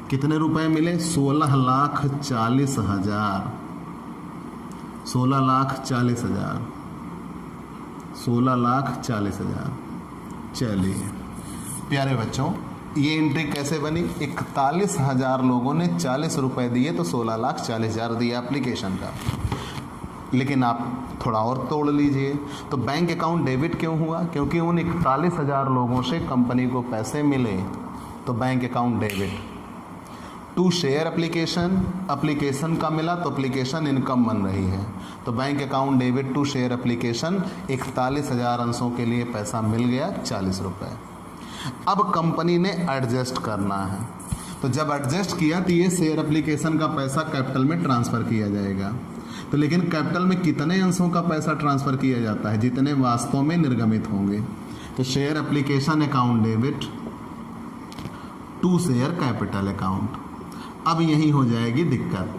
कितने रुपए मिले, 16,40,000। 16,40,000, 16,40,000। चलिए प्यारे बच्चों, ये एंट्री कैसे बनी, 41,000 लोगों ने 40 रुपये दिए तो 16,40,000 दिया एप्लीकेशन का। लेकिन आप थोड़ा और तोड़ लीजिए, तो बैंक अकाउंट डेबिट क्यों हुआ, क्योंकि उन 41,000 लोगों से कंपनी को पैसे मिले, तो bank account debit. To share application का मिला तो एप्लीकेशन इनकम बन रही है, तो bank account debit to share application 41,000 अंशों के लिए पैसा मिल गया 40 रुपये। अब कंपनी ने एडजस्ट करना है, तो जब एडजस्ट किया तो ये शेयर एप्लीकेशन का पैसा कैपिटल में ट्रांसफ़र किया जाएगा। तो लेकिन कैपिटल में कितने अंशों का पैसा ट्रांसफ़र किया जाता है, जितने वास्तव में निर्गमित होंगे। तो share application account debit to share capital account. अब यही हो जाएगी दिक्कत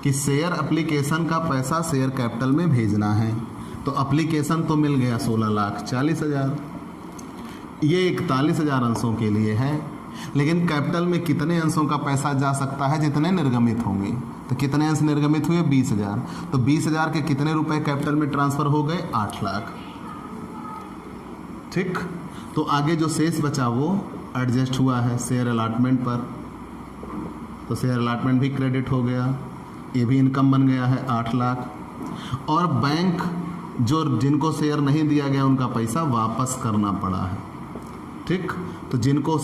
कि शेयर एप्लीकेशन का पैसा शेयर कैपिटल में भेजना है, तो एप्लीकेशन तो मिल गया 16,40,000, ये 41,000 अंशों के लिए है, लेकिन कैपिटल में कितने अंशों का पैसा जा सकता है, जितने निर्गमित होंगे। तो कितने अंश निर्गमित हुए, 20,000। तो 20,000 के कितने रुपए कैपिटल में ट्रांसफ़र हो गए, 8 लाख। ठीक, तो आगे जो शेष बचा वो एडजस्ट हुआ है शेयर अलॉटमेंट पर, तो शेयर अलॉटमेंट भी क्रेडिट हो गया, ये भी इनकम बन गया है 8 लाख। और बैंक जो जिनको शेयर नहीं दिया गया उनका पैसा वापस करना पड़ा है। ठीक, तो जिनको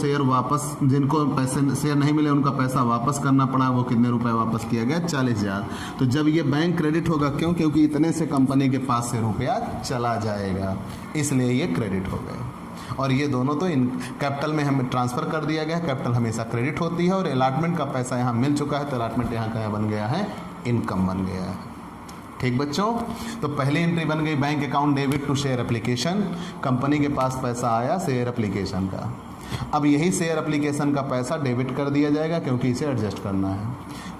पैसे शेयर नहीं मिले उनका पैसा वापस करना पड़ा, वो कितने रुपए वापस किया गया? 40,000। तो जब ये बैंक क्रेडिट होगा, क्योंकि इतने से कंपनी के पास से रुपया चला जाएगा, इसलिए ये क्रेडिट हो गए। और ये दोनों तो इन कैपिटल में हमें ट्रांसफ़र कर दिया गया। कैपिटल हमेशा क्रेडिट होती है, और अलॉटमेंट का पैसा यहाँ मिल चुका है, तो अलॉटमेंट यहाँ क्या बन गया है? इनकम बन गया है। ठीक बच्चों, तो पहली एंट्री बन गई bank account debit to share application. Company के पास पैसा आया शेयर एप्लीकेशन का। अब यही शेयर एप्लीकेशन का पैसा डेबिट कर दिया जाएगा, क्योंकि इसे एडजस्ट करना है।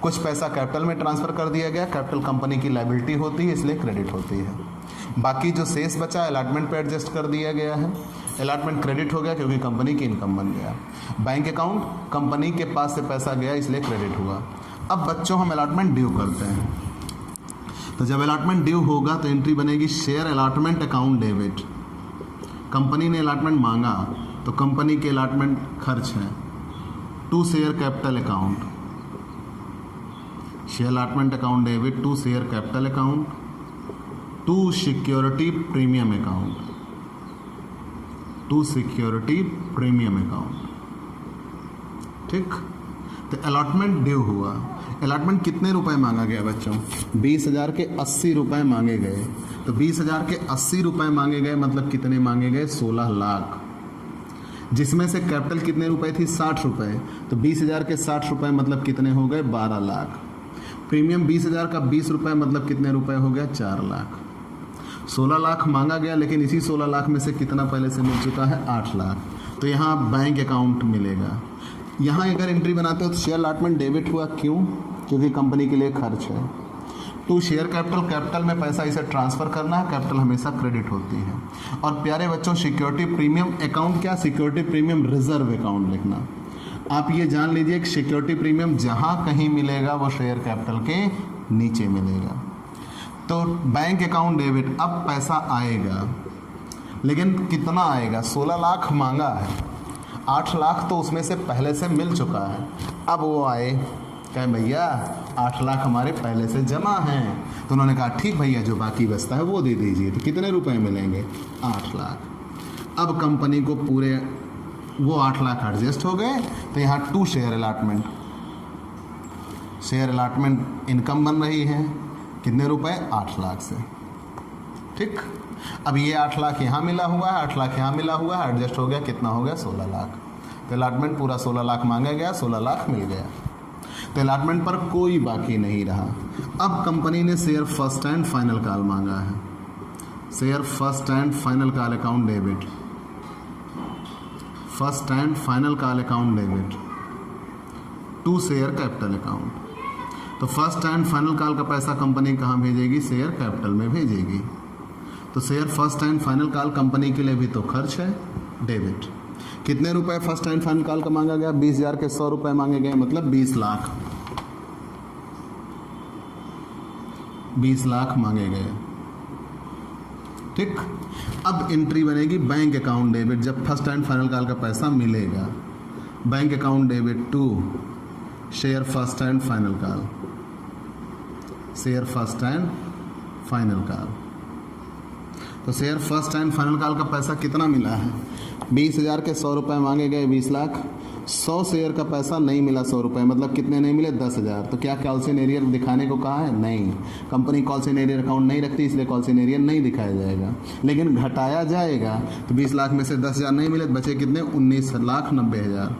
कुछ पैसा कैपिटल में ट्रांसफ़र कर दिया गया, कैपिटल कंपनी की लायबिलिटी होती है, इसलिए क्रेडिट होती है। बाकी जो शेष बचा अलॉटमेंट पे एडजस्ट कर दिया गया है। अलॉटमेंट क्रेडिट हो गया, क्योंकि कंपनी की इनकम बन गया। बैंक अकाउंट कंपनी के पास से पैसा गया, इसलिए क्रेडिट हुआ। अब बच्चों हम अलॉटमेंट ड्यू करते हैं। तो जब अलॉटमेंट ड्यू होगा तो एंट्री बनेगी share allotment account debit. Company ने अलॉटमेंट मांगा, तो कंपनी के अलॉटमेंट खर्च है to share capital account. Share allotment account debit to share capital account to security premium account, to security premium account. ठीक, तो अलॉटमेंट ड्यू हुआ। अलॉटमेंट कितने रुपए मांगा गया बच्चों? 20,000 के 80 रुपये मांगे गए। तो 20,000 के 80 रुपये मांगे गए, मतलब कितने मांगे गए? 16 लाख। जिसमें से कैपिटल कितने रुपए थी? 60 रुपये। तो 20,000 के 60 रुपये मतलब कितने हो गए? 12 लाख। प्रीमियम 20,000 का 20 रुपये मतलब कितने रुपए हो गया? 4 लाख। 16 लाख मांगा गया, लेकिन इसी 16 लाख में से कितना पहले से मिल चुका है? 8 लाख। तो यहाँ बैंक अकाउंट मिलेगा। यहाँ अगर एंट्री बनाते हो तो शेयर अलॉटमेंट डेबिट हुआ, क्यों? क्योंकि कंपनी के लिए खर्च है। टू शेयर कैपिटल, कैपिटल में पैसा इसे ट्रांसफ़र करना है, कैपिटल हमेशा क्रेडिट होती है। और प्यारे बच्चों, सिक्योरिटी प्रीमियम अकाउंट क्या? सिक्योरिटी प्रीमियम रिजर्व अकाउंट लिखना। आप ये जान लीजिए कि सिक्योरिटी प्रीमियम जहाँ कहीं मिलेगा वो शेयर कैपिटल के नीचे मिलेगा। तो बैंक अकाउंट डेबिट, अब पैसा आएगा, लेकिन कितना आएगा? 16 लाख मांगा है, 8 लाख तो उसमें से पहले से मिल चुका है। अब वो आए, कहें भैया 8 लाख हमारे पहले से जमा हैं। तो उन्होंने कहा ठीक भैया, जो बाकी बचता है वो दे दीजिए। तो कितने रुपए मिलेंगे? 8 लाख। अब कंपनी को पूरे वो 8 लाख एडजस्ट हो गए। तो यहाँ to share allotment, share allotment income बन रही है कितने रुपए? 8 लाख से। ठीक, अब ये 8 लाख यहाँ मिला हुआ है, 8 लाख यहाँ मिला हुआ है, एडजस्ट हो गया, कितना हो गया? 16 लाख। तो अलॉटमेंट पूरा 16 लाख मांगा गया, 16 लाख मिल गया। तो अलॉटमेंट पर कोई बाकी नहीं रहा। अब कंपनी ने share first and final call मांगा है। Share first and final call account debit, first and final call account debit to share capital account. तो फर्स्ट एंड फाइनल कॉल का पैसा कंपनी कहाँ भेजेगी? शेयर कैपिटल में भेजेगी। तो share first and final call company के लिए भी तो खर्च है, डेबिट। कितने रुपए फर्स्ट एंड फाइनल कॉल का मांगा गया? 20,000 के 100 रुपये मांगे गए, मतलब 20 लाख। 20 लाख मांगे गए। ठीक, अब एंट्री बनेगी बैंक अकाउंट डेबिट, जब फर्स्ट एंड फाइनल कॉल का पैसा मिलेगा। Bank account debit to share first and final call, share first and final call. तो share first and final call का पैसा कितना मिला है? 20,000 के 100 रुपये मांगे गए, 20 लाख। 100 शेयर का पैसा नहीं मिला, 100 रुपये, मतलब कितने नहीं मिले? 10,000। तो क्या कॉल्सन एरियर दिखाने को कहा है? नहीं, कंपनी कॉल्सन एरियर अकाउंट नहीं रखती, इसलिए कॉल्सन एरियर नहीं दिखाया जाएगा। लेकिन घटाया जाएगा, तो 20 लाख में से 10,000 नहीं मिले, बचे कितने? 19,90,000।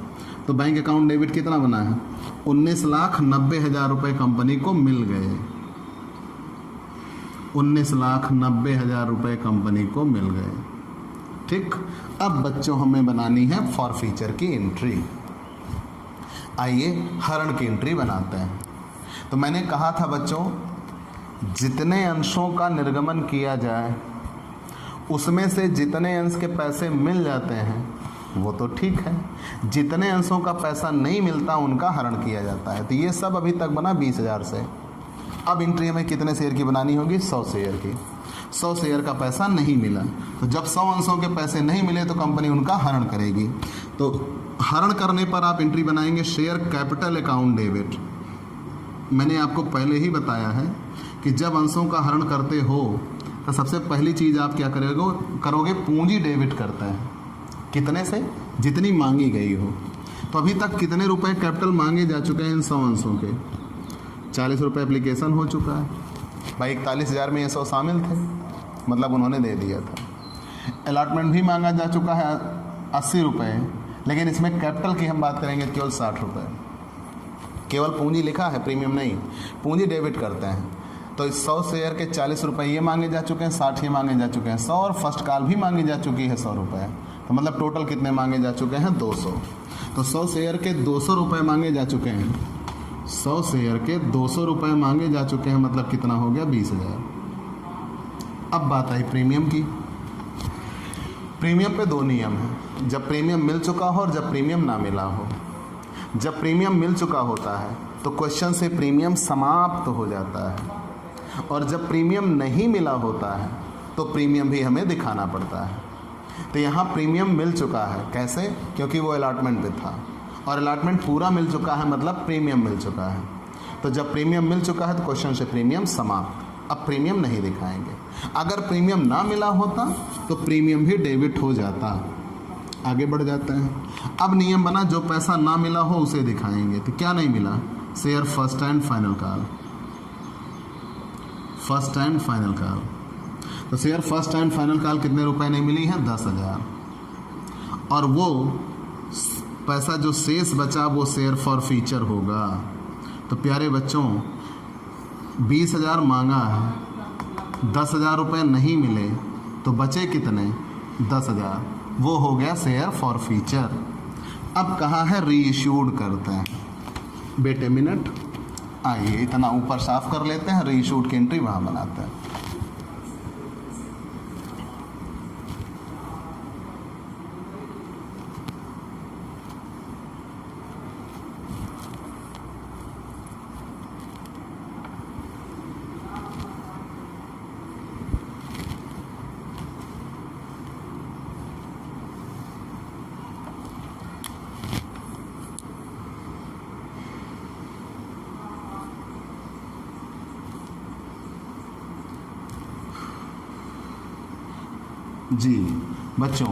तो बैंक अकाउंट डेबिट कितना बना है? 19,90,000 रुपये कंपनी को मिल गए। 19,90,000 रुपये कंपनी को मिल गए। ठीक, अब बच्चों हमें बनानी है फॉर फ्यूचर की एंट्री। आइए हरण की एंट्री बनाते हैं। तो मैंने कहा था बच्चों, जितने अंशों का निर्गमन किया जाए उसमें से जितने अंश के पैसे मिल जाते हैं वो तो ठीक है, जितने अंशों का पैसा नहीं मिलता उनका हरण किया जाता है। तो ये सब अभी तक बना 20,000 से। अब एंट्री हमें कितने शेयर की बनानी होगी? 100 शेयर की। 100 शेयर का पैसा नहीं मिला, तो जब 100 अंशों के पैसे नहीं मिले तो कंपनी उनका हरण करेगी। तो हरण करने पर आप एंट्री बनाएंगे शेयर कैपिटल अकाउंट डेबिट। मैंने आपको पहले ही बताया है कि जब अंशों का हरण करते हो तो सबसे पहली चीज़ आप क्या करोगे? पूंजी डेबिट करते हैं। कितने से? जितनी मांगी गई हो। तो अभी तक कितने रुपए कैपिटल मांगे जा चुके हैं इन 100 अंशों के? 40 रुपये एप्लीकेशन हो चुका है भाई। 41,000 में ये 100 शामिल थे, मतलब उन्होंने दे दिया था। अलॉटमेंट भी मांगा जा चुका है 80 रुपये, लेकिन इसमें कैपिटल की हम बात करेंगे केवल 60 रुपये। केवल पूंजी लिखा है, प्रीमियम नहीं। पूंजी डेबिट करते हैं तो इस 100 शेयर के 40 रुपये ये मांगे जा चुके हैं, 60 ये मांगे जा चुके हैं, 100 और फर्स्ट कॉल भी मांगी जा चुकी है 100 रुपये। तो मतलब टोटल कितने मांगे जा चुके हैं? 200। तो 100 शेयर के 200 रुपये मांगे जा चुके हैं। 100 शेयर के 200 रुपये मांगे जा चुके हैं, मतलब कितना हो गया? 20,000। अब बात आई प्रीमियम की। प्रीमियम पे 2 नियम हैं, जब प्रीमियम मिल चुका हो और जब प्रीमियम ना मिला हो। जब प्रीमियम मिल चुका होता है तो क्वेश्चन से प्रीमियम समाप्त हो जाता है, और जब प्रीमियम नहीं मिला होता है तो प्रीमियम भी हमें दिखाना पड़ता है। तो यहाँ प्रीमियम मिल चुका है, कैसे? क्योंकि वो अलॉटमेंट पे था, और अलॉटमेंट पूरा मिल चुका है मतलब प्रीमियम मिल चुका है। तो जब प्रीमियम मिल चुका है तो क्वेश्चन से प्रीमियम समाप्त। अब प्रीमियम नहीं दिखाएंगे। अगर प्रीमियम ना मिला होता तो प्रीमियम भी डेबिट हो जाता। आगे बढ़ जाते हैं। अब नियम बना, जो पैसा ना मिला हो उसे दिखाएंगे। तो क्या नहीं मिला? Share first and final call. First and final call. तो share first and final call कितने रुपए नहीं मिली है? 10,000। और वो पैसा जो शेष बचा वो शेयर फॉर फ्यूचर होगा। तो प्यारे बच्चों, 20,000 मांगा है, 10,000 रुपये नहीं मिले, तो बचे कितने? 10,000। वो हो गया शेयर फॉर फ्यूचर। अब कहाँ है? री इश्यूड करते हैं। बेटे मिनट, आइए इतना ऊपर साफ कर लेते हैं, री इश्यूड की एंट्री वहाँ बनाते हैं। जी बच्चों,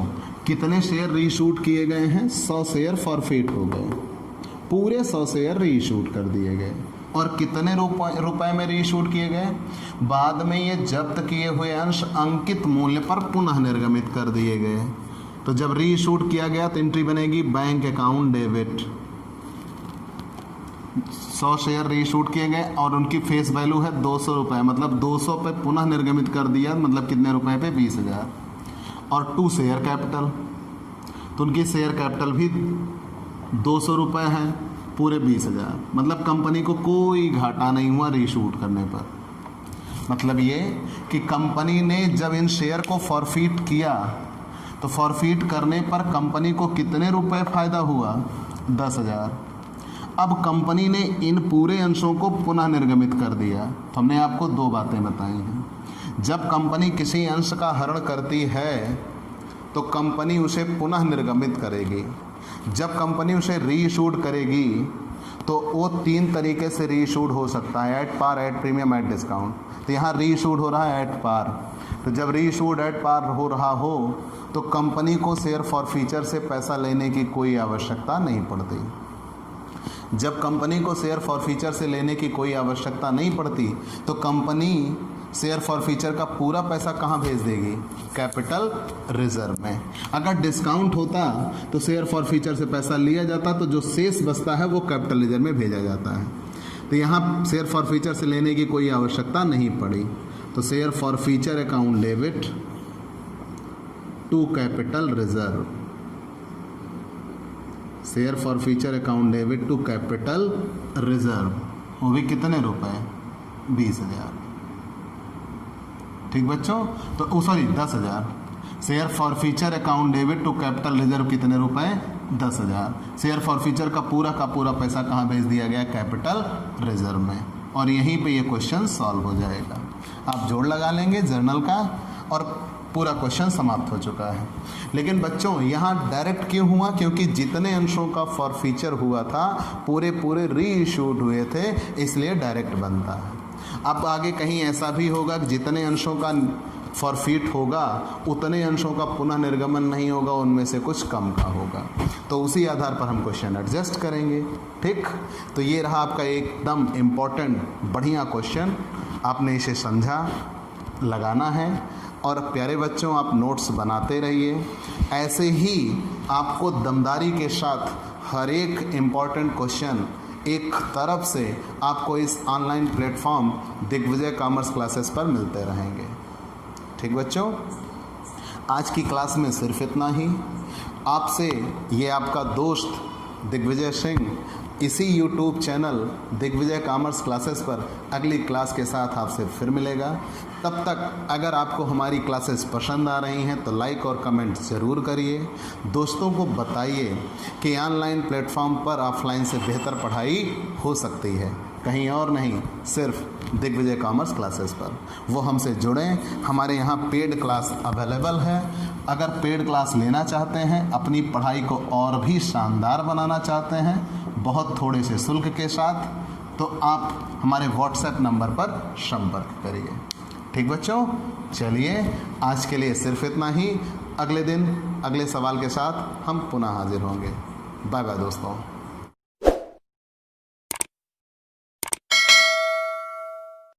कितने शेयर रीशूट किए गए हैं? 100 शेयर फॉरफिट हो गए, पूरे 100 शेयर रीशूट कर दिए गए। और कितने रुपए में रीशूट किए गए? बाद में ये जब्त किए हुए अंश अंकित मूल्य पर पुनः निर्गमित कर दिए गए। तो जब रीशूट किया गया तो एंट्री बनेगी bank account debit. 100 share reshoot किए गए और उनकी फेस वैल्यू है 200 रुपये, मतलब 200 पे पुनः निर्गमित कर दिया, मतलब कितने रुपए पे? 20,000। और 2 शेयर कैपिटल, तो उनकी शेयर कैपिटल भी 200 रुपये है, पूरे 20,000। मतलब कंपनी को कोई घाटा नहीं हुआ रीशूट करने पर। मतलब ये कि कंपनी ने जब इन शेयर को फॉरफिट किया तो फॉरफिट करने पर कंपनी को कितने रुपए फ़ायदा हुआ? 10,000। अब कंपनी ने इन पूरे अंशों को पुनः निर्गमित कर दिया। तो हमने आपको 2 बातें बताई हैं। जब कंपनी किसी अंश का हरण करती है तो कंपनी उसे पुनः निर्गमित करेगी। जब कंपनी उसे रीइशूड करेगी तो वो 3 तरीके से रीइशूड हो सकता है, at par, at premium, at discount. तो यहाँ रीइशूड हो रहा है एट पार। तो जब रीइशूड एट पार हो रहा हो तो कंपनी को शेयर फॉर फ्यूचर से पैसा लेने की कोई आवश्यकता नहीं पड़ती। जब कंपनी को शेयर फॉर फ्यूचर से लेने की कोई आवश्यकता नहीं पड़ती तो कंपनी शेयर फॉर फ्यूचर का पूरा पैसा कहाँ भेज देगी? कैपिटल रिजर्व में। अगर डिस्काउंट होता तो शेयर फॉर फ्यूचर से पैसा लिया जाता, तो जो शेष बचता है वो कैपिटल रिजर्व में भेजा जाता है। तो यहाँ शेयर फॉर फ्यूचर से लेने की कोई आवश्यकता नहीं पड़ी। तो share for future account debit to capital reserve, share for future account debit to capital reserve, वो भी कितने रुपए? 20,000। ठीक बच्चों, तो sorry 10,000। Share for future account debit to capital reserve कितने रुपए? 10,000। शेयर फॉर फ्यूचर का पूरा पैसा कहाँ भेज दिया गया? कैपिटल रिजर्व में। और यहीं पे ये क्वेश्चन सॉल्व हो जाएगा। आप जोड़ लगा लेंगे जर्नल का और पूरा क्वेश्चन समाप्त हो चुका है। लेकिन बच्चों यहाँ डायरेक्ट क्यों हुआ? क्योंकि जितने अंशों का फॉर फ्यूचर हुआ था पूरे री इशूड हुए थे, इसलिए डायरेक्ट बनता है। अब आगे कहीं ऐसा भी होगा कि जितने अंशों का फॉरफिट होगा, उतने अंशों का पुनः निर्गमन नहीं होगा, उनमें से कुछ कम का होगा। तो उसी आधार पर हम क्वेश्चन एडजस्ट करेंगे। ठीक, तो ये रहा आपका एकदम इम्पॉर्टेंट बढ़िया क्वेश्चन। आपने इसे समझा, लगाना है। और प्यारे बच्चों, आप नोट्स बनाते रहिए। ऐसे ही आपको दमदारी के साथ हर एक इम्पॉर्टेंट क्वेश्चन एक तरफ से आपको इस online platform Digvijay commerce classes पर मिलते रहेंगे। ठीक बच्चों, आज की क्लास में सिर्फ इतना ही। आपसे ये आपका दोस्त दिग्विजय सिंह इसी YouTube channel Digvijay commerce classes पर अगली क्लास के साथ आपसे फिर मिलेगा। तब तक अगर आपको हमारी क्लासेस पसंद आ रही हैं तो लाइक और कमेंट ज़रूर करिए। दोस्तों को बताइए कि ऑनलाइन प्लेटफॉर्म पर ऑफलाइन से बेहतर पढ़ाई हो सकती है, कहीं और नहीं, सिर्फ दिग्विजय कॉमर्स क्लासेस पर। वो हमसे जुड़ें। हमारे यहाँ पेड क्लास अवेलेबल है। अगर पेड क्लास लेना चाहते हैं, अपनी पढ़ाई को और भी शानदार बनाना चाहते हैं बहुत थोड़े से शुल्क के साथ, तो आप हमारे व्हाट्सएप नंबर पर संपर्क करिए। ठीक बच्चों, चलिए आज के लिए सिर्फ इतना ही। अगले दिन अगले सवाल के साथ हम पुनः हाजिर होंगे। बाय बाय दोस्तों।